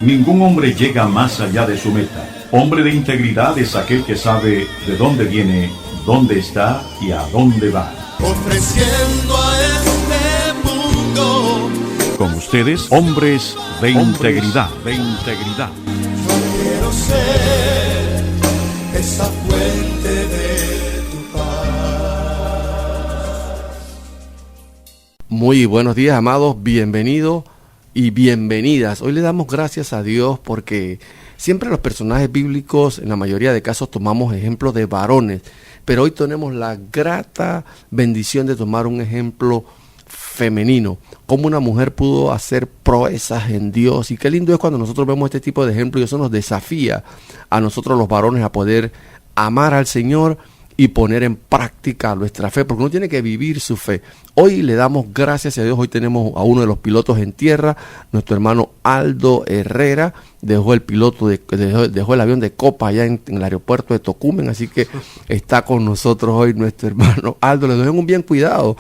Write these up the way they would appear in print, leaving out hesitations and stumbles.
Ningún hombre llega más allá de su meta. Hombre de integridad es aquel que sabe de dónde viene, dónde está y a dónde va. Ofreciendo a este mundo. Con ustedes, hombres de integridad. Yo quiero ser esa fuente de tu paz. Muy buenos días, amados, bienvenidos y bienvenidas. Hoy le damos gracias a Dios porque siempre los personajes bíblicos, en la mayoría de casos, tomamos ejemplos de varones, pero hoy tenemos la grata bendición de tomar un ejemplo femenino, cómo una mujer pudo hacer proezas en Dios. Y qué lindo es cuando nosotros vemos este tipo de ejemplos y eso nos desafía a nosotros los varones a poder amar al Señor y poner en práctica nuestra fe, porque uno tiene que vivir su fe. Hoy le damos gracias a Dios. Hoy tenemos a uno de los pilotos en tierra, nuestro hermano Aldo Herrera. Dejó el avión de Copa allá en el aeropuerto de Tocumen, así que está con nosotros hoy nuestro hermano Aldo. Le dejen un bien cuidado,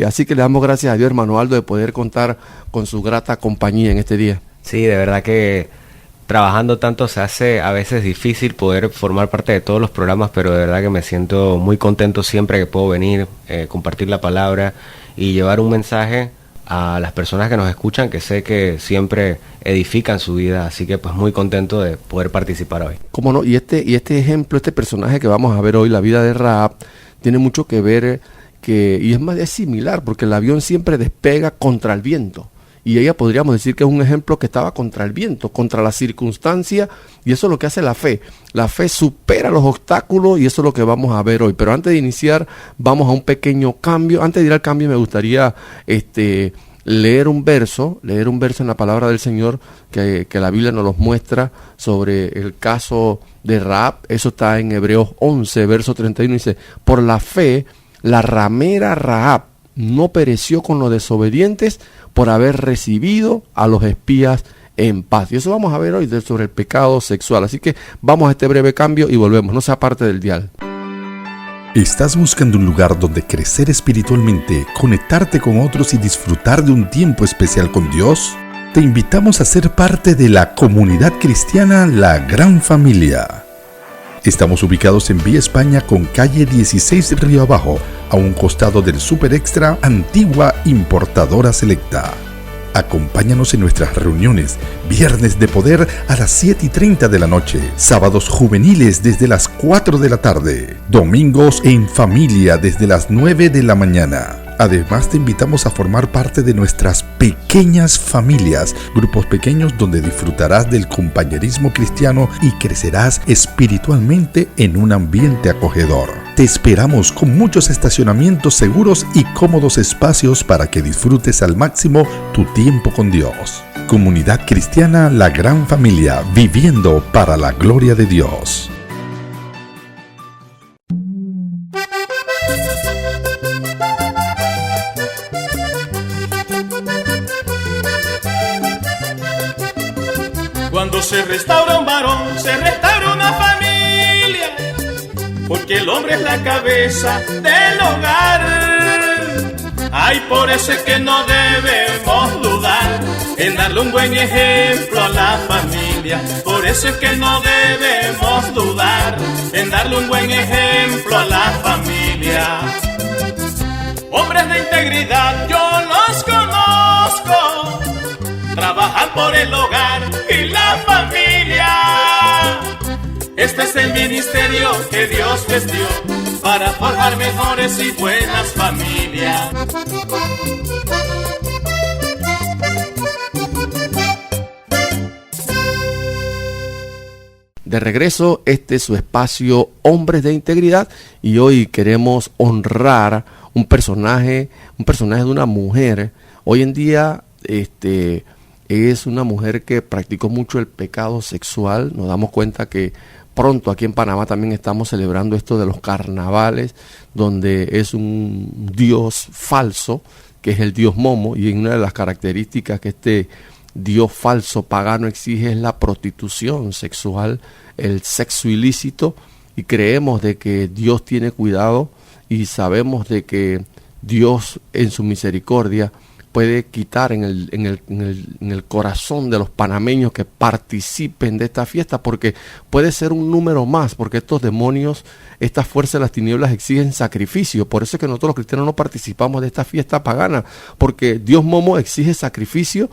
así que le damos gracias a Dios, hermano Aldo, de poder contar con su grata compañía en este día. Sí, de verdad que trabajando tanto se hace a veces difícil poder formar parte de todos los programas, pero de verdad que me siento muy contento siempre que puedo venir, compartir la palabra y llevar un mensaje a las personas que nos escuchan, que sé que siempre edifican su vida, así que pues muy contento de poder participar hoy. ¿Cómo no? Y este ejemplo, este personaje que vamos a ver hoy, la vida de Rahab, tiene mucho que ver, y es similar, porque el avión siempre despega contra el viento. Y ella podríamos decir que es un ejemplo que estaba contra el viento, contra la circunstancia, y eso es lo que hace la fe. La fe supera los obstáculos y eso es lo que vamos a ver hoy. Pero antes de iniciar, vamos a un pequeño cambio. Antes de ir al cambio me gustaría leer un verso en la palabra del Señor que la Biblia nos los muestra sobre el caso de Rahab. Eso está en Hebreos 11, verso 31, dice: por la fe, la ramera Rahab no pereció con los desobedientes por haber recibido a los espías en paz. Y eso vamos a ver hoy sobre el pecado sexual. Así que vamos a este breve cambio y volvemos. No sea parte del dial. ¿Estás buscando un lugar donde crecer espiritualmente, conectarte con otros y disfrutar de un tiempo especial con Dios? Te invitamos a ser parte de la comunidad cristiana La Gran Familia. Estamos ubicados en Vía España con calle 16 Río Abajo, a un costado del Super Extra, antigua importadora Selecta. Acompáñanos en nuestras reuniones, viernes de poder a las 7:30 de la noche, sábados juveniles desde las 4 de la tarde, domingos en familia desde las 9 de la mañana. Además, te invitamos a formar parte de nuestras pequeñas familias, grupos pequeños donde disfrutarás del compañerismo cristiano y crecerás espiritualmente en un ambiente acogedor. Te esperamos con muchos estacionamientos seguros y cómodos espacios para que disfrutes al máximo tu tiempo con Dios. Comunidad Cristiana La Gran Familia, viviendo para la gloria de Dios. Cuando se restaura un varón, se restaura una familia, porque el hombre es la cabeza del hogar. Ay, por eso es que no debemos dudar en darle un buen ejemplo a la familia. Por eso es que no debemos dudar en darle un buen ejemplo a la familia. Hombres de integridad, yo los conozco, trabajan por el hogar y la familia. Este es el ministerio que Dios les dio para forjar mejores y buenas familias. De regreso, este es su espacio Hombres de Integridad y hoy queremos honrar un personaje de una mujer. Hoy en día es una mujer que practicó mucho el pecado sexual. Nos damos cuenta que pronto aquí en Panamá también estamos celebrando esto de los carnavales, donde es un dios falso, que es el dios Momo, y una de las características que este dios falso pagano exige es la prostitución sexual, el sexo ilícito, y creemos de que Dios tiene cuidado y sabemos de que Dios en su misericordia puede quitar en el corazón de los panameños que participen de esta fiesta, porque puede ser un número más, porque estos demonios, estas fuerzas de las tinieblas exigen sacrificio. Por eso es que nosotros los cristianos no participamos de esta fiesta pagana, porque Dios Momo exige sacrificio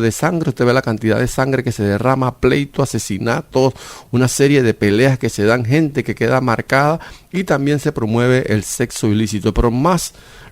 de sangre. Usted ve la cantidad de sangre que se derrama, pleito, asesinatos, una serie de peleas que se dan, gente que queda marcada, y también se promueve el sexo ilícito. Pero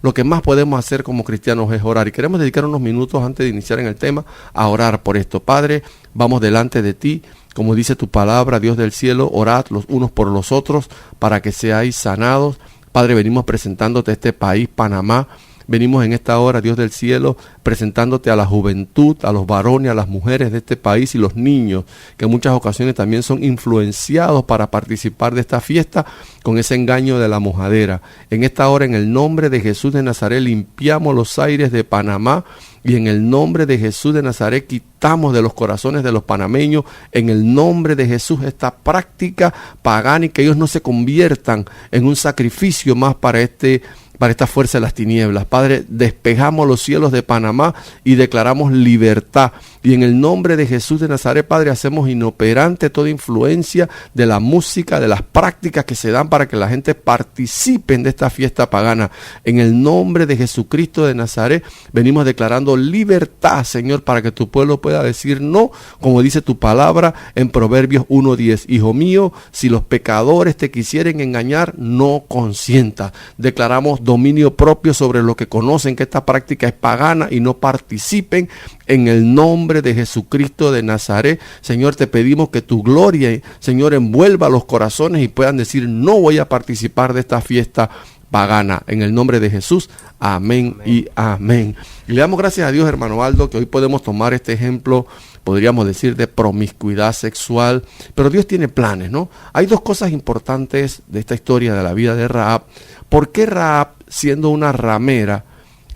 lo que más podemos hacer como cristianos es orar, y queremos dedicar unos minutos antes de iniciar en el tema a orar por esto. Padre, vamos delante de ti, como dice tu palabra, Dios del cielo, orad los unos por los otros para que seáis sanados. Padre, venimos presentándote este país, Panamá. Venimos en esta hora, Dios del cielo, presentándote a la juventud, a los varones, a las mujeres de este país y los niños, que en muchas ocasiones también son influenciados para participar de esta fiesta con ese engaño de la mojadera. En esta hora, en el nombre de Jesús de Nazaret, limpiamos los aires de Panamá, y en el nombre de Jesús de Nazaret quitamos de los corazones de los panameños, en el nombre de Jesús, esta práctica pagana, y que ellos no se conviertan en un sacrificio más para esta fuerza de las tinieblas. Padre, despejamos los cielos de Panamá y declaramos libertad. Y en el nombre de Jesús de Nazaret, Padre, hacemos inoperante toda influencia de la música, de las prácticas que se dan para que la gente participe de esta fiesta pagana. En el nombre de Jesucristo de Nazaret, venimos declarando libertad, Señor, para que tu pueblo pueda decir no, como dice tu palabra en Proverbios 1:10. Hijo mío, si los pecadores te quisieren engañar, no consientas. Declaramos dominio propio sobre lo que conocen que esta práctica es pagana y no participen. En el nombre de Jesucristo de Nazaret, Señor, te pedimos que tu gloria, Señor, envuelva los corazones y puedan decir, no voy a participar de esta fiesta pagana. En el nombre de Jesús, amén, y amén. Y le damos gracias a Dios, hermano Aldo, que hoy podemos tomar este ejemplo, podríamos decir, de promiscuidad sexual. Pero Dios tiene planes, ¿no? Hay dos cosas importantes de esta historia de la vida de Rahab. ¿Por qué Rahab, siendo una ramera,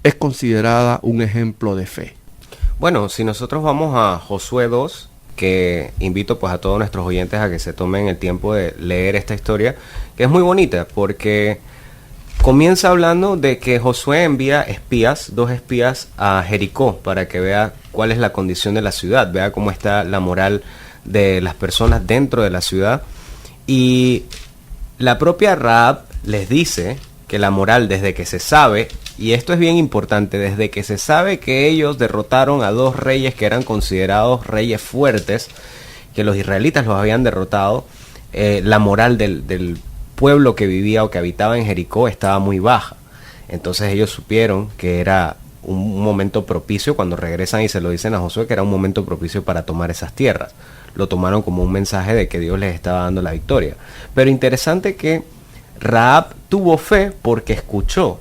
es considerada un ejemplo de fe? Bueno, si nosotros vamos a Josué 2, que invito pues a todos nuestros oyentes a que se tomen el tiempo de leer esta historia, que es muy bonita, porque comienza hablando de que Josué envía dos espías a Jericó, para que vea cuál es la condición de la ciudad, vea cómo está la moral de las personas dentro de la ciudad. Y la propia Rahab les dice que la moral, desde que se sabe, y esto es bien importante, desde que se sabe que ellos derrotaron a dos reyes que eran considerados reyes fuertes, que los israelitas los habían derrotado, la moral del pueblo que vivía o que habitaba en Jericó estaba muy baja. Entonces ellos supieron que era un momento propicio, cuando regresan y se lo dicen a Josué, que era un momento propicio para tomar esas tierras. Lo tomaron como un mensaje de que Dios les estaba dando la victoria. Pero interesante que Rahab tuvo fe porque escuchó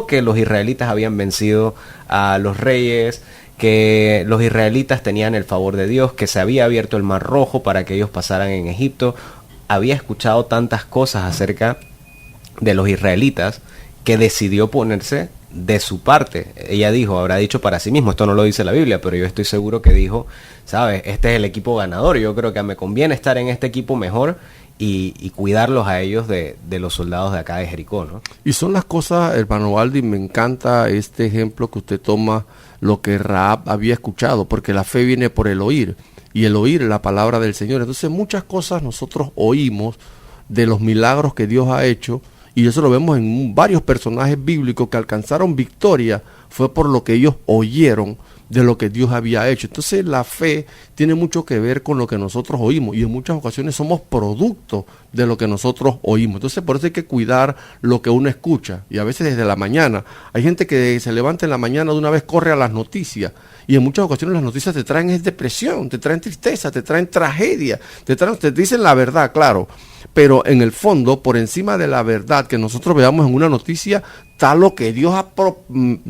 que los israelitas habían vencido a los reyes, que los israelitas tenían el favor de Dios, que se había abierto el Mar Rojo para que ellos pasaran en Egipto. Había escuchado tantas cosas acerca de los israelitas que decidió ponerse de su parte. Ella habrá dicho para sí mismo, esto no lo dice la Biblia, pero yo estoy seguro que dijo, ¿sabes? Este es el equipo ganador, yo creo que me conviene estar en este equipo mejor y cuidarlos a ellos de los soldados de acá de Jericó, ¿no? Y son las cosas, hermano Aldi, me encanta este ejemplo que usted toma, lo que Rahab había escuchado, porque la fe viene por el oír, y el oír la palabra del Señor. Entonces muchas cosas nosotros oímos de los milagros que Dios ha hecho, y eso lo vemos en varios personajes bíblicos que alcanzaron victoria, fue por lo que ellos oyeron de lo que Dios había hecho. Entonces la fe tiene mucho que ver con lo que nosotros oímos, y en muchas ocasiones somos producto de lo que nosotros oímos. Entonces por eso hay que cuidar lo que uno escucha, y a veces desde la mañana hay gente que se levanta en la mañana de una vez, corre a las noticias, y en muchas ocasiones las noticias te traen depresión, te traen tristeza, te traen tragedia, te dicen la verdad, claro, pero en el fondo, por encima de la verdad que nosotros veamos en una noticia, está lo que Dios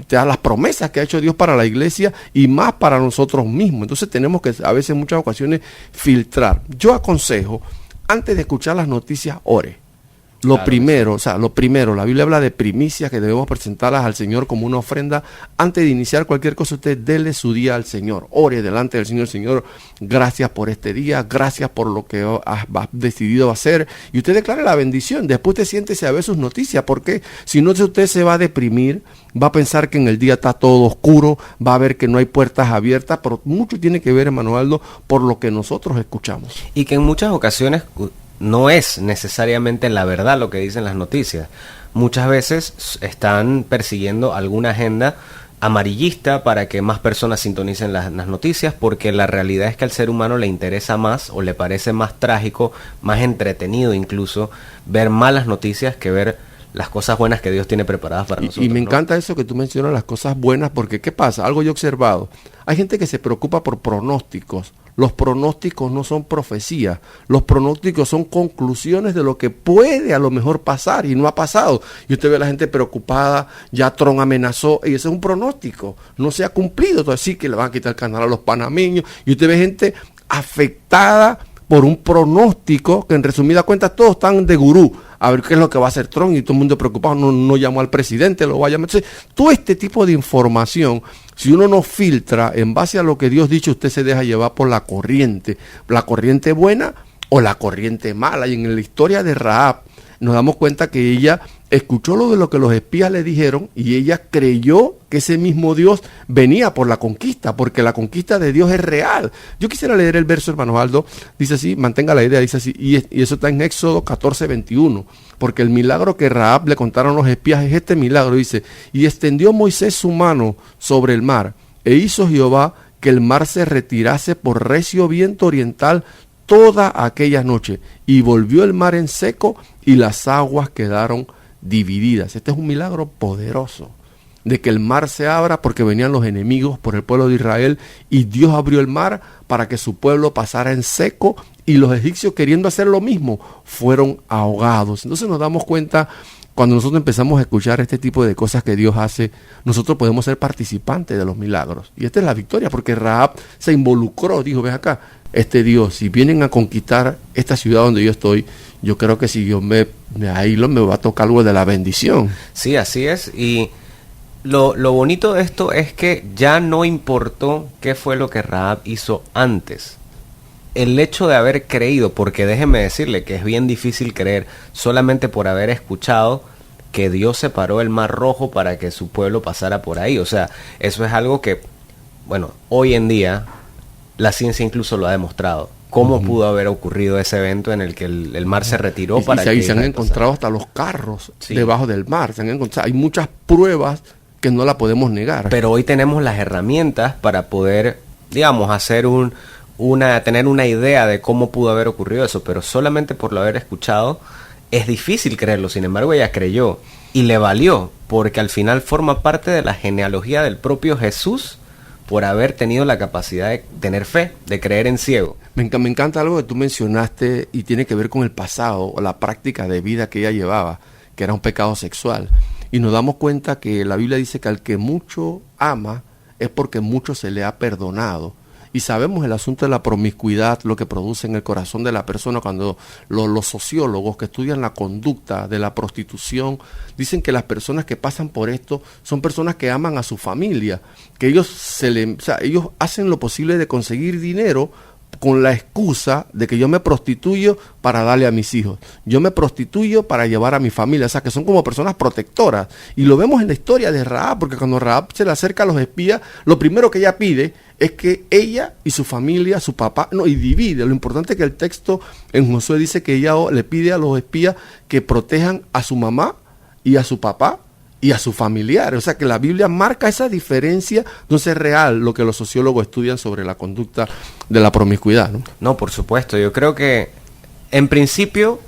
las promesas que ha hecho Dios para la iglesia y más para nosotros mismos. Entonces tenemos que a veces en muchas ocasiones filtrar. Yo aconsejo, antes de escuchar las noticias, ore. Lo primero, la Biblia habla de primicias que debemos presentarlas al Señor como una ofrenda. Antes de iniciar cualquier cosa, usted dele su día al Señor. Ore delante del Señor. Señor, gracias por este día, gracias por lo que has decidido hacer. Y usted declare la bendición. Después usted siéntese a ver sus noticias, porque si no, usted se va a deprimir, va a pensar que en el día está todo oscuro, va a ver que no hay puertas abiertas, pero mucho tiene que ver, hermano Aldo, por lo que nosotros escuchamos. Y que en muchas ocasiones no es necesariamente la verdad lo que dicen las noticias. Muchas veces están persiguiendo alguna agenda amarillista para que más personas sintonicen las noticias, porque la realidad es que al ser humano le interesa más, o le parece más trágico, más entretenido incluso, ver malas noticias que ver las cosas buenas que Dios tiene preparadas para nosotros. Y me encanta eso que tú mencionas, las cosas buenas, porque ¿qué pasa? Algo yo he observado. Hay gente que se preocupa por pronósticos. Los pronósticos no son profecías. Los pronósticos son conclusiones de lo que puede a lo mejor pasar y no ha pasado. Y usted ve a la gente preocupada, ya Trump amenazó, y ese es un pronóstico. No se ha cumplido. Entonces sí que le van a quitar el canal a los panameños. Y usted ve gente afectada por un pronóstico que en resumida cuentas todos están de gurú. A ver qué es lo que va a hacer Trump, y todo el mundo preocupado, no llamó al presidente, lo va a llamar. Entonces, todo este tipo de información, si uno no filtra en base a lo que Dios dice, usted se deja llevar por la corriente buena o la corriente mala. Y en la historia de Rahab nos damos cuenta que ella escuchó lo que los espías le dijeron, y ella creyó que ese mismo Dios venía por la conquista, porque la conquista de Dios es real. Yo quisiera leer el verso, hermano Aldo, dice así, mantenga la idea, dice así, y eso está en Éxodo 14:21, porque el milagro que Rahab le contaron los espías es este milagro. Dice: y extendió Moisés su mano sobre el mar, e hizo Jehová que el mar se retirase por recio viento oriental toda aquella noche, y volvió el mar en seco, y las aguas quedaron divididas. Este es un milagro poderoso, de que el mar se abra porque venían los enemigos por el pueblo de Israel, y Dios abrió el mar para que su pueblo pasara en seco, y los egipcios, queriendo hacer lo mismo, fueron ahogados. Entonces nos damos cuenta, cuando nosotros empezamos a escuchar este tipo de cosas que Dios hace, nosotros podemos ser participantes de los milagros. Y esta es la victoria, porque Rahab se involucró, dijo: ven acá, Dios, si vienen a conquistar esta ciudad donde yo estoy, yo creo que si Dios me va a tocar algo de la bendición. Sí, así es. Y lo bonito de esto es que ya no importó qué fue lo que Rahab hizo antes. El hecho de haber creído, porque déjeme decirle que es bien difícil creer solamente por haber escuchado que Dios separó el mar Rojo para que su pueblo pasara por ahí. O sea, eso es algo que, bueno, hoy en día la ciencia incluso lo ha demostrado. ¿Cómo pudo haber ocurrido ese evento en el que el mar se retiró? Y se han encontrado hasta los carros debajo del mar. Hay muchas pruebas que no la podemos negar. Pero hoy tenemos las herramientas para poder, digamos, hacer tener una idea de cómo pudo haber ocurrido eso. Pero solamente por lo haber escuchado es difícil creerlo. Sin embargo, ella creyó y le valió, porque al final forma parte de la genealogía del propio Jesús, por haber tenido la capacidad de tener fe, de creer en ciego. Me encanta algo que tú mencionaste, y tiene que ver con el pasado o la práctica de vida que ella llevaba, que era un pecado sexual. Y nos damos cuenta que la Biblia dice que al que mucho ama es porque mucho se le ha perdonado. Y sabemos el asunto de la promiscuidad, lo que produce en el corazón de la persona, cuando los sociólogos que estudian la conducta de la prostitución dicen que las personas que pasan por esto son personas que aman a su familia, que ellos hacen lo posible de conseguir dinero con la excusa de que yo me prostituyo para darle a mis hijos, yo me prostituyo para llevar a mi familia. O sea, que son como personas protectoras. Y lo vemos en la historia de Rahab, porque cuando Rahab se le acerca a los espías, lo primero que ella pide es que ella y su familia, su papá, y divide. Lo importante es que el texto en Josué dice que ella le pide a los espías que protejan a su mamá y a su papá y a sus familiares. O sea, que la Biblia marca esa diferencia. Entonces es real lo que los sociólogos estudian sobre la conducta de la promiscuidad, ¿no? No, por supuesto. Yo creo que en principio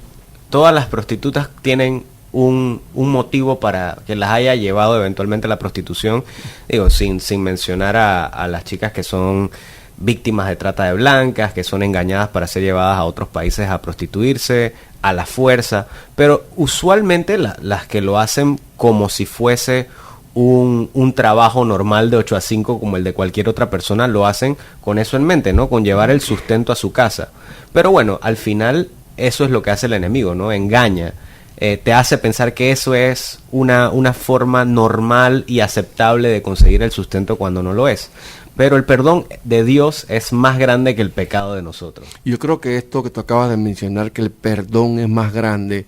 todas las prostitutas tienen un motivo para que las haya llevado eventualmente a la prostitución. Digo, sin mencionar a las chicas que son víctimas de trata de blancas, que son engañadas para ser llevadas a otros países a prostituirse a la fuerza, pero usualmente las que lo hacen como si fuese un trabajo normal de 8 a 5 como el de cualquier otra persona, lo hacen con eso en mente, ¿no? Con llevar el sustento a su casa. Pero bueno, al final eso es lo que hace el enemigo, ¿no? Engaña. te hace pensar que eso es una forma normal y aceptable de conseguir el sustento cuando no lo es. Pero el perdón de Dios es más grande que el pecado de nosotros. Yo creo que esto que tú acabas de mencionar, que el perdón es más grande,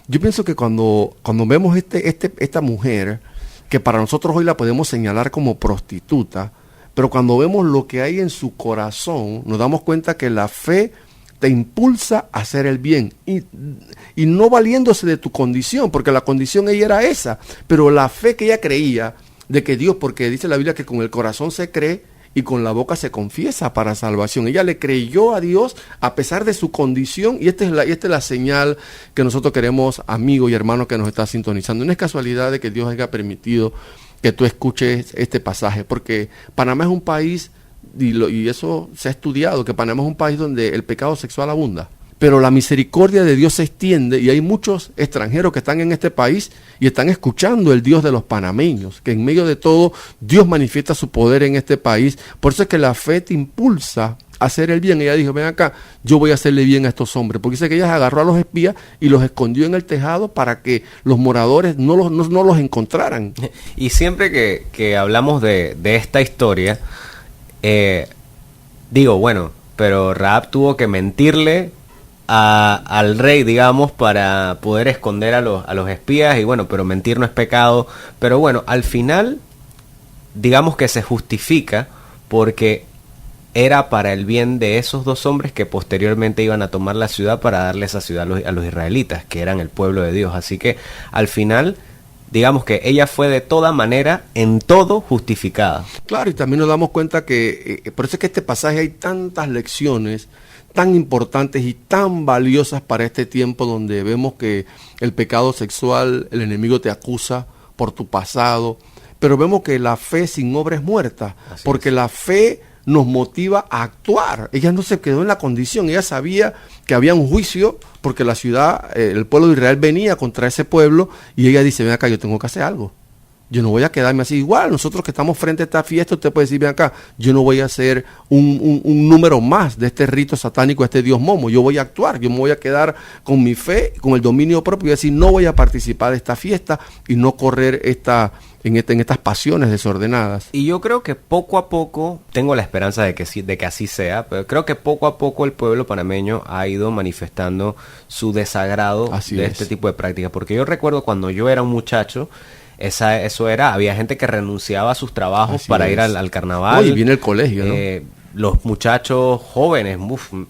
yo pienso que cuando vemos esta mujer, que para nosotros hoy la podemos señalar como prostituta, pero cuando vemos lo que hay en su corazón, nos damos cuenta que la fe te impulsa a hacer el bien y no valiéndose de tu condición, porque la condición ella era esa, pero la fe que ella creía de que Dios, porque dice la Biblia que con el corazón se cree y con la boca se confiesa para salvación. Ella le creyó a Dios a pesar de su condición, y esta es la señal que nosotros queremos, amigo y hermano que nos está sintonizando. No es casualidad de que Dios haya permitido que tú escuches este pasaje, porque Panamá es un país, y eso se ha estudiado, que Panamá es un país donde el pecado sexual abunda, pero la misericordia de Dios se extiende, y hay muchos extranjeros que están en este país y están escuchando el Dios de los panameños, que en medio de todo Dios manifiesta su poder en este país. Por eso es que la fe te impulsa a hacer el bien. Ella dijo, ven acá, yo voy a hacerle bien a estos hombres, porque dice que ella agarró a los espías y los escondió en el tejado para que los moradores no los encontraran. Y siempre que hablamos de esta historia, digo, bueno, pero Rahab tuvo que mentirle al rey, digamos, para poder esconder a los espías, y bueno, pero mentir no es pecado, pero bueno, al final, digamos que se justifica porque era para el bien de esos dos hombres que posteriormente iban a tomar la ciudad para darle esa ciudad a los israelitas, que eran el pueblo de Dios. Así que al final, digamos que ella fue de toda manera, en todo, justificada. Claro, y también nos damos cuenta que, por eso es que este pasaje hay tantas lecciones tan importantes y tan valiosas para este tiempo, donde vemos que el pecado sexual, el enemigo te acusa por tu pasado, pero vemos que la fe sin obra es muerta, porque la fe nos motiva a actuar. Ella no se quedó en la condición, ella sabía que había un juicio, porque la ciudad, el pueblo de Israel venía contra ese pueblo, y ella dice, ven acá, yo tengo que hacer algo. Yo no voy a quedarme así. Igual, nosotros que estamos frente a esta fiesta, usted puede decir, ven acá, yo no voy a hacer un número más de este rito satánico, este dios momo. Yo voy a actuar, yo me voy a quedar con mi fe, con el dominio propio, y decir, no voy a participar de esta fiesta y no correr en estas pasiones desordenadas. Y yo creo que poco a poco, tengo la esperanza de que así sea, pero creo que poco a poco el pueblo panameño ha ido manifestando su desagrado este tipo de prácticas. Porque yo recuerdo cuando yo era un muchacho, había gente que renunciaba a sus trabajos para ir al carnaval. Oye, viene el colegio, ¿no? Los muchachos jóvenes,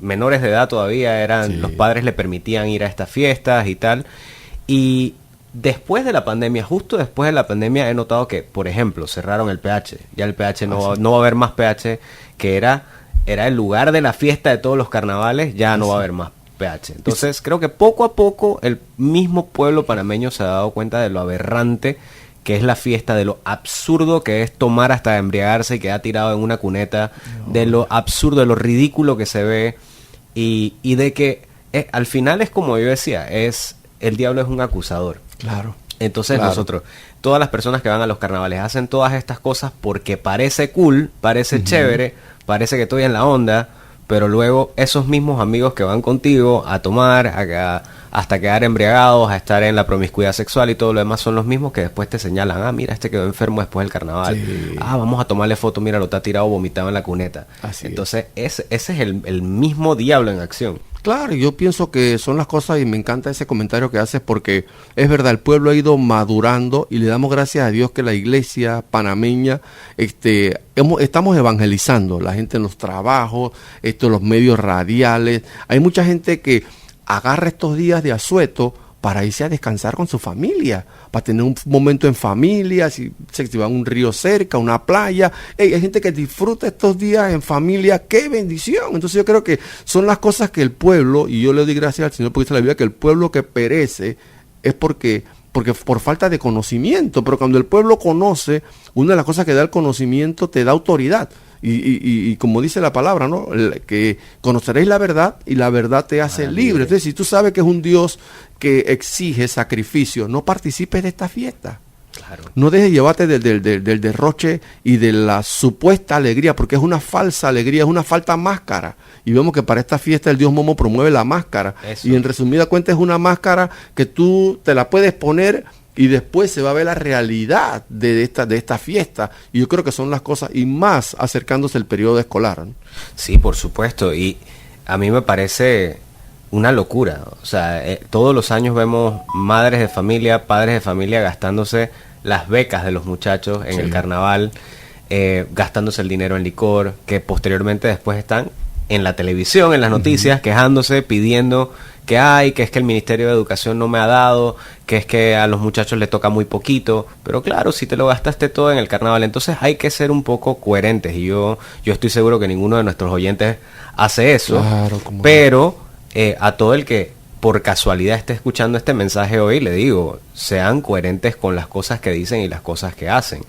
menores de edad todavía, los padres le permitían ir a estas fiestas y tal. Y después de la pandemia, justo después de la pandemia, he notado que, por ejemplo, cerraron el PH. Ya el PH no va a haber más PH, que era el lugar de la fiesta de todos los carnavales, ya no va a haber más PH. Entonces creo que poco a poco el mismo pueblo panameño se ha dado cuenta de lo aberrante que es la fiesta, de lo absurdo que es tomar hasta embriagarse y quedar tirado en una cuneta, de lo absurdo, de lo ridículo que se ve, y de que al final es como yo decía, el diablo es un acusador. Claro. Entonces nosotros, todas las personas que van a los carnavales hacen todas estas cosas porque parece cool, parece chévere, parece que estoy en la onda, pero luego esos mismos amigos que van contigo a tomar, hasta quedar embriagados, a estar en la promiscuidad sexual y todo lo demás, son los mismos que después te señalan, mira, este quedó enfermo después del carnaval, vamos a tomarle foto, mira, lo está tirado vomitado en la cuneta. Entonces ese es el mismo diablo en acción. Claro, yo pienso que son las cosas, y me encanta ese comentario que haces, porque es verdad, el pueblo ha ido madurando, y le damos gracias a Dios que la iglesia panameña estamos evangelizando, la gente en los trabajos, los medios radiales. Hay mucha gente que agarra estos días de asueto para irse a descansar con su familia, para tener un momento en familia, si va a un río cerca, una playa. Hay gente que disfruta estos días en familia, ¡qué bendición! Entonces yo creo que son las cosas que el pueblo, y yo le doy gracias al Señor porque dice la Biblia que el pueblo que perece es porque por falta de conocimiento, pero cuando el pueblo conoce, una de las cosas que da el conocimiento te da autoridad. Y como dice la palabra, ¿no? Que conoceréis la verdad y la verdad te hace libre. Entonces, si tú sabes que es un Dios que exige sacrificio, no participes de esta fiesta. Claro. No dejes llevarte del derroche y de la supuesta alegría, porque es una falsa alegría, es una falta máscara. Y vemos que para esta fiesta el dios Momo promueve la máscara. Eso. Y en resumida cuenta es una máscara que tú te la puedes poner y después se va a ver la realidad de esta fiesta. Y yo creo que son las cosas, y más acercándose el periodo escolar, ¿no? Sí, por supuesto. Y a mí me parece una locura. O sea, todos los años vemos madres de familia, padres de familia gastándose las becas de los muchachos en el carnaval, gastándose el dinero en licor, que posteriormente después están en la televisión, en las noticias, quejándose, pidiendo que es que el Ministerio de Educación no me ha dado, que es que a los muchachos les toca muy poquito. Pero claro, si te lo gastaste todo en el carnaval, entonces hay que ser un poco coherentes. Y yo estoy seguro que ninguno de nuestros oyentes hace eso. Claro, pero a todo el que por casualidad esté escuchando este mensaje hoy, le digo, sean coherentes con las cosas que dicen y las cosas que hacen.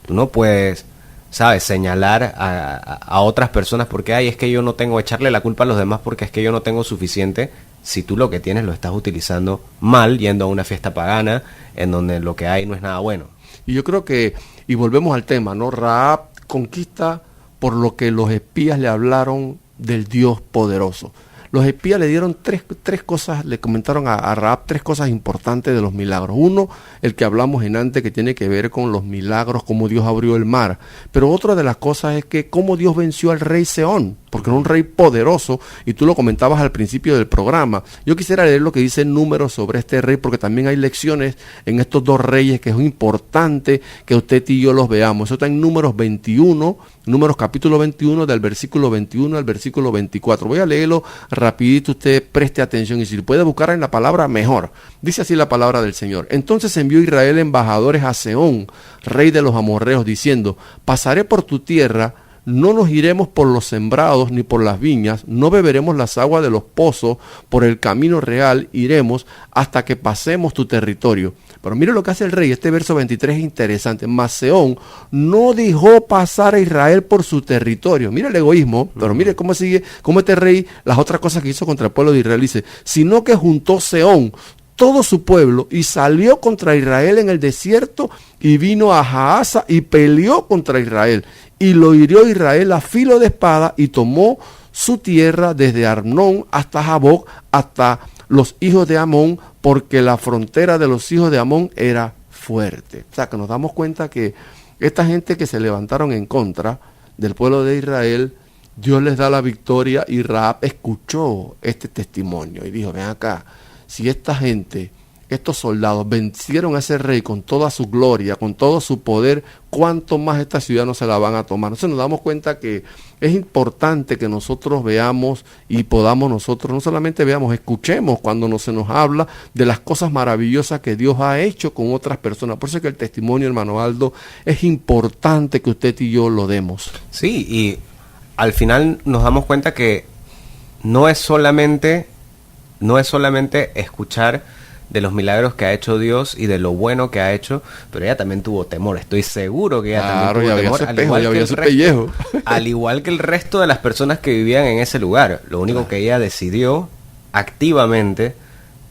Tú no puedes, ¿sabes?, señalar a otras personas porque, es que yo no tengo, echarle la culpa a los demás porque es que yo no tengo suficiente, si tú lo que tienes lo estás utilizando mal, yendo a una fiesta pagana en donde lo que hay no es nada bueno. Y yo creo que, y volvemos al tema, ¿no? Rahab conquista por lo que los espías le hablaron del Dios poderoso. Los espías le dieron tres cosas, le comentaron a Rahab tres cosas importantes de los milagros. Uno, el que hablamos en antes, que tiene que ver con los milagros, cómo Dios abrió el mar. Pero otra de las cosas es que cómo Dios venció al rey Seón, porque era un rey poderoso, y tú lo comentabas al principio del programa. Yo quisiera leer lo que dice Números sobre este rey, porque también hay lecciones en estos dos reyes que es importante que usted y yo los veamos. Eso está en Números 21, Números capítulo 21, del versículo 21 al versículo 24. Voy a leerlo rapidito, usted preste atención, y si puede buscar en la palabra, mejor. Dice así la palabra del Señor. Entonces envió Israel embajadores a Sehón, rey de los amorreos, diciendo: pasaré por tu tierra, no nos iremos por los sembrados ni por las viñas, no beberemos las aguas de los pozos, por el camino real iremos hasta que pasemos tu territorio. Pero mire lo que hace el rey, este verso 23 es interesante. Mas Sehón no dejó pasar a Israel por su territorio. Mire el egoísmo, pero mire cómo sigue, cómo este rey, las otras cosas que hizo contra el pueblo de Israel, dice, sino que juntó Sehón todo su pueblo y salió contra Israel en el desierto y vino a Jaasa y peleó contra Israel. Y lo hirió Israel a filo de espada y tomó su tierra desde Arnón hasta Jaboc, hasta los hijos de Amón, porque la frontera de los hijos de Amón era fuerte. O sea, que nos damos cuenta que esta gente que se levantaron en contra del pueblo de Israel, Dios les da la victoria, y Rahab escuchó este testimonio y dijo: ven acá, si esta gente, estos soldados vencieron a ese rey con toda su gloria, con todo su poder, ¿cuánto más esta ciudad no se la van a tomar? Entonces nos damos cuenta que es importante que nosotros veamos y podamos nosotros, no solamente veamos, escuchemos cuando se nos habla de las cosas maravillosas que Dios ha hecho con otras personas. Por eso es que el testimonio, hermano Aldo, es importante que usted y yo lo demos. Sí, y al final nos damos cuenta que no es solamente escuchar de los milagros que ha hecho Dios y de lo bueno que ha hecho, pero ella también tuvo temor. Estoy seguro que ella también tuvo temor, al igual que el resto de las personas que vivían en ese lugar. Lo único que ella decidió activamente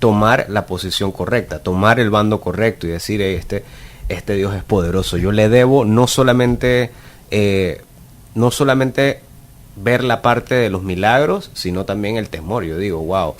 tomar la posición correcta, tomar el bando correcto y decir: este Dios es poderoso. Yo le debo no solamente ver la parte de los milagros, sino también el temor. Yo digo, wow,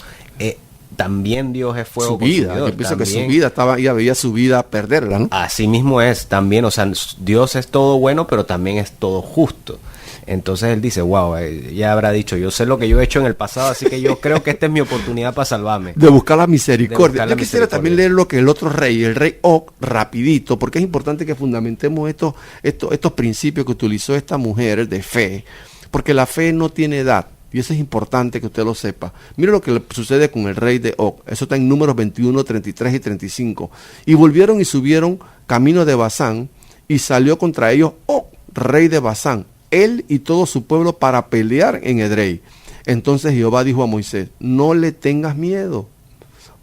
también Dios es fuego consumidor. Yo pienso que su vida ella veía su vida perderla, ¿no? Así mismo es también, o sea, Dios es todo bueno, pero también es todo justo. Entonces él dice, wow, ya habrá dicho, yo sé lo que yo he hecho en el pasado, así que yo creo que esta es mi oportunidad para salvarme. De buscar la misericordia. Yo quisiera también leer lo que el otro rey, el rey Og, rapidito, porque es importante que fundamentemos estos principios que utilizó esta mujer de fe, porque la fe no tiene edad. Y eso es importante que usted lo sepa. Mire lo que le sucede con el rey de Og. Eso está en Números 21, 33 y 35. Y volvieron y subieron camino de Basán, y salió contra ellos Og, rey de Basán, él y todo su pueblo, para pelear en Edrei. Entonces Jehová dijo a Moisés: no le tengas miedo,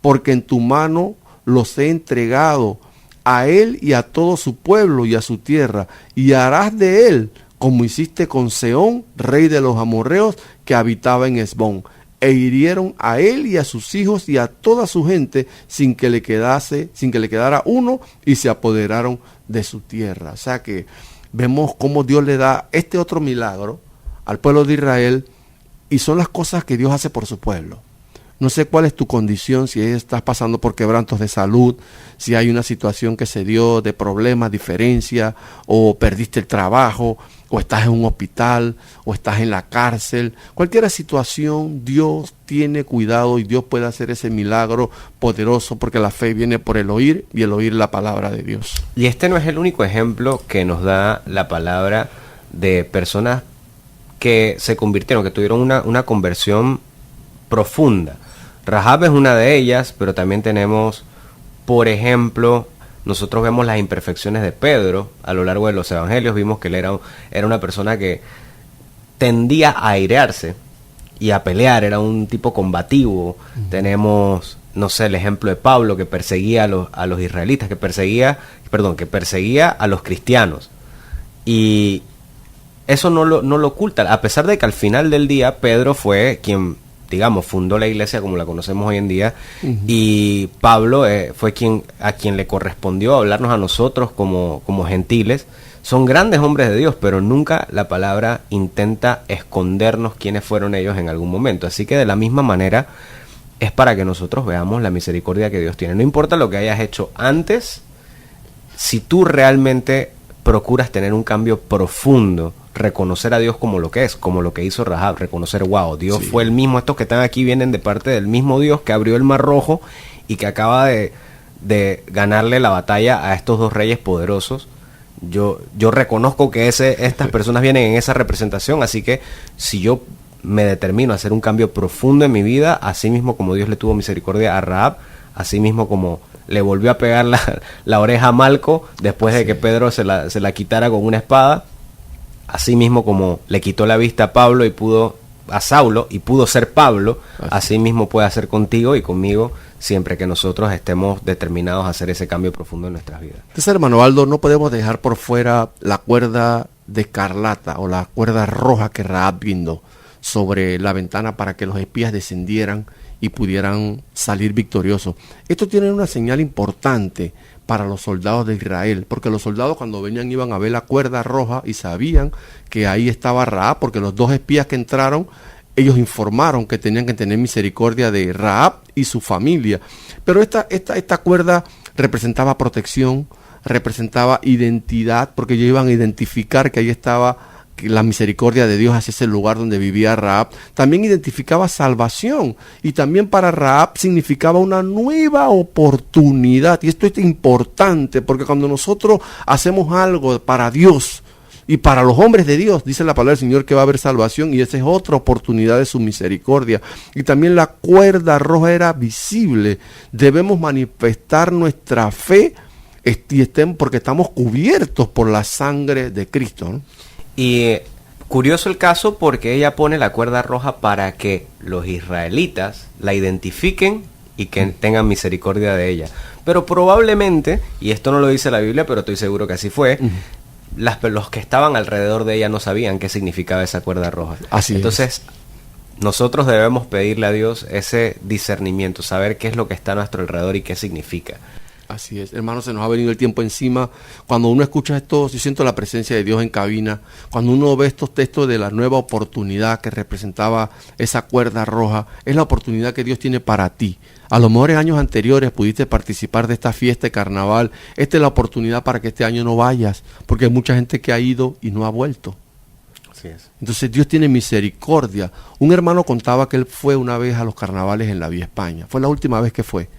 porque en tu mano los he entregado, a él y a todo su pueblo y a su tierra, y harás de él como hiciste con Sehón, rey de los amorreos, que habitaba en Hesbón. e hirieron a él y a sus hijos y a toda su gente sin que le quedara uno, y se apoderaron de su tierra. O sea que vemos cómo Dios le da este otro milagro al pueblo de Israel, y son las cosas que Dios hace por su pueblo. No sé cuál es tu condición, si estás pasando por quebrantos de salud, si hay una situación que se dio de problemas, diferencia, o perdiste el trabajo, o estás en un hospital, o estás en la cárcel. Cualquier situación, Dios tiene cuidado y Dios puede hacer ese milagro poderoso, porque la fe viene por el oír, y el oír la palabra de Dios. Y este no es el único ejemplo que nos da la palabra de personas que se convirtieron, que tuvieron una conversión profunda. Rahab es una de ellas, pero también tenemos, por ejemplo, nosotros vemos las imperfecciones de Pedro a lo largo de los evangelios. Vimos que él era una persona que tendía a airearse y a pelear, era un tipo combativo. Tenemos, no sé, el ejemplo de Pablo, que perseguía a los israelitas, que perseguía a los cristianos. Y eso no lo oculta, a pesar de que al final del día Pedro fue quien, digamos, fundó la iglesia como la conocemos hoy en día, y Pablo fue a quien le correspondió hablarnos a nosotros como gentiles. Son grandes hombres de Dios, pero nunca la palabra intenta escondernos quiénes fueron ellos en algún momento. Así que de la misma manera es para que nosotros veamos la misericordia que Dios tiene. No importa lo que hayas hecho antes, si tú realmente procuras tener un cambio profundo, reconocer a Dios como lo que es, como lo que hizo Rahab, reconocer, wow, Dios fue el mismo, estos que están aquí vienen de parte del mismo Dios que abrió el Mar Rojo y que acaba de ganarle la batalla a estos dos reyes poderosos. Yo reconozco que estas personas vienen en esa representación, así que si yo me determino a hacer un cambio profundo en mi vida, así mismo como Dios le tuvo misericordia a Rahab, así mismo como le volvió a pegar la oreja a Malco después de que Pedro se la quitara con una espada, así mismo como le quitó la vista a Saulo y pudo ser Pablo, así mismo puede hacer contigo y conmigo, siempre que nosotros estemos determinados a hacer ese cambio profundo en nuestras vidas. Entonces, hermano Aldo, no podemos dejar por fuera la cuerda de escarlata o la cuerda roja que Rahab guindó sobre la ventana para que los espías descendieran y pudieran salir victoriosos. Esto tiene una señal importante para los soldados de Israel, porque los soldados cuando venían iban a ver la cuerda roja y sabían que ahí estaba Rahab, porque los dos espías que entraron, ellos informaron que tenían que tener misericordia de Rahab y su familia. Pero esta cuerda representaba protección, representaba identidad, porque ellos iban a identificar que ahí estaba la misericordia de Dios hacia ese lugar donde vivía Rahab. También identificaba salvación, y también para Rahab significaba una nueva oportunidad. Y esto es importante, porque cuando nosotros hacemos algo para Dios y para los hombres de Dios, dice la palabra del Señor que va a haber salvación, y esa es otra oportunidad de su misericordia. Y también la cuerda roja era visible. Debemos manifestar nuestra fe porque estamos cubiertos por la sangre de Cristo, ¿no? Y curioso el caso, porque ella pone la cuerda roja para que los israelitas la identifiquen y que tengan misericordia de ella. Pero probablemente, y esto no lo dice la Biblia, pero estoy seguro que así fue, los que estaban alrededor de ella no sabían qué significaba esa cuerda roja. Entonces, nosotros debemos pedirle a Dios ese discernimiento, saber qué es lo que está a nuestro alrededor y qué significa. Así es, hermano, se nos ha venido el tiempo encima. Cuando uno escucha esto, yo siento la presencia de Dios en cabina. Cuando uno ve estos textos de la nueva oportunidad que representaba esa cuerda roja, es la oportunidad que Dios tiene para ti. A lo mejor en años anteriores pudiste participar de esta fiesta de carnaval. Esta es la oportunidad para que este año no vayas, porque hay mucha gente que ha ido y no ha vuelto. Así es. Entonces Dios tiene misericordia. Un hermano contaba que él fue una vez a los carnavales en la Vía España. Fue la última vez que fue.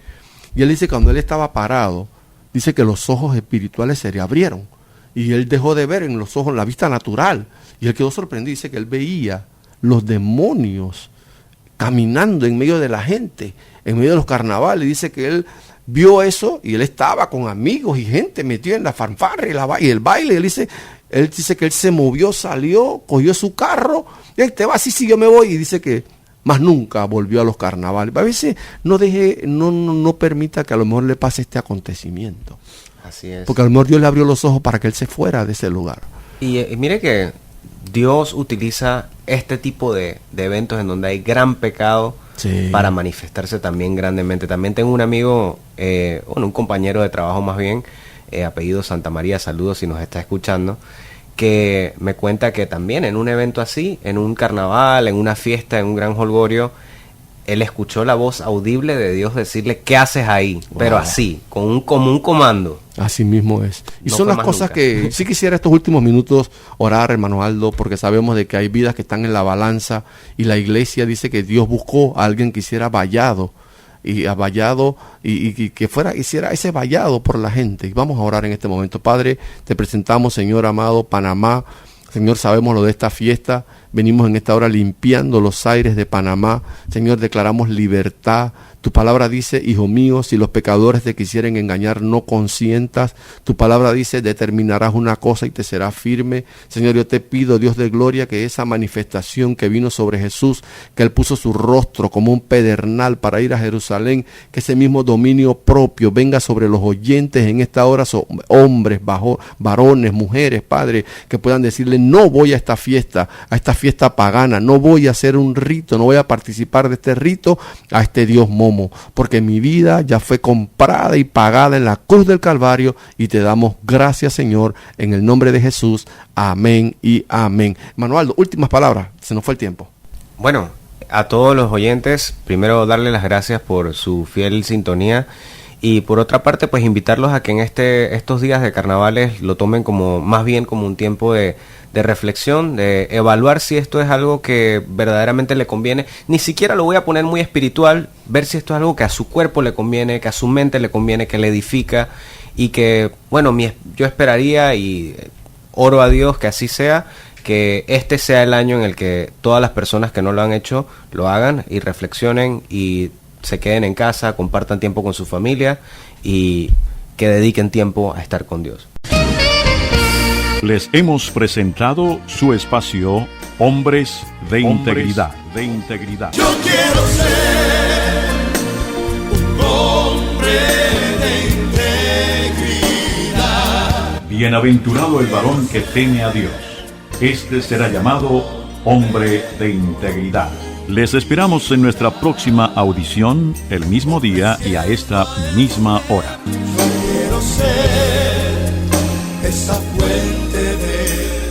Y él dice que cuando él estaba parado, dice que los ojos espirituales se le abrieron. Y él dejó de ver en los ojos, la vista natural. Y él quedó sorprendido. Dice que él veía los demonios caminando en medio de la gente, en medio de los carnavales. Dice que él vio eso y él estaba con amigos y gente metido en la fanfarria y el baile. Él dice que él se movió, salió, cogió su carro. Y él te va así, sí, yo me voy. Y dice que más nunca volvió a los carnavales. A veces no permita que a lo mejor le pase este acontecimiento. Así es. Porque a lo mejor Dios le abrió los ojos para que él se fuera de ese lugar. Y mire que Dios utiliza este tipo de eventos en donde hay gran pecado, Sí. para manifestarse también grandemente. También tengo un amigo, un compañero de trabajo más bien, apellido Santa María, saludos si nos está escuchando, que me cuenta que también en un evento así, en un carnaval, en una fiesta, en un gran jolgorio, él escuchó la voz audible de Dios decirle, ¿qué haces ahí? Wow. Pero así, como un comando. Así mismo es. Y No son fue las más cosas nunca. que sí quisiera estos últimos minutos orar, hermano Aldo, porque sabemos de que hay vidas que están en la balanza y la iglesia dice que Dios buscó a alguien que hiciera vallado y que hiciera ese vallado por la gente. Y vamos a orar en este momento. Padre, te presentamos, Señor amado, Panamá. Señor, sabemos lo de esta fiesta. Venimos en esta hora limpiando los aires de Panamá. Señor, declaramos libertad. Tu palabra dice, hijo mío, si los pecadores te quisieren engañar, no consientas. Tu palabra dice, determinarás una cosa y te será firme. Señor, yo te pido, Dios de gloria, que esa manifestación que vino sobre Jesús, que Él puso su rostro como un pedernal para ir a Jerusalén, que ese mismo dominio propio venga sobre los oyentes en esta hora, hombres, varones, mujeres, Padre, que puedan decirle, no voy a esta fiesta pagana, no voy a hacer un rito, no voy a participar de este rito a este Dios momo, porque mi vida ya fue comprada y pagada en la cruz del Calvario y te damos gracias, Señor, en el nombre de Jesús. Amén y amén. Manualdo, últimas palabras, se nos fue el tiempo. Bueno, a todos los oyentes, primero darles las gracias por su fiel sintonía y por otra parte, pues invitarlos a que en estos días de carnavales lo tomen más bien como un tiempo de reflexión, de evaluar si esto es algo que verdaderamente le conviene. Ni siquiera lo voy a poner muy espiritual, ver si esto es algo que a su cuerpo le conviene, que a su mente le conviene, que le edifica y que, bueno, yo esperaría y oro a Dios que así sea, que este sea el año en el que todas las personas que no lo han hecho lo hagan y reflexionen y se queden en casa, compartan tiempo con su familia y que dediquen tiempo a estar con Dios. Les hemos presentado su espacio Hombres de Integridad. Yo quiero ser un hombre de integridad. Bienaventurado el varón que teme a Dios. Este será llamado hombre de integridad. Les esperamos en nuestra próxima audición, el mismo día y a esta misma hora. Yo quiero ser esa fuente de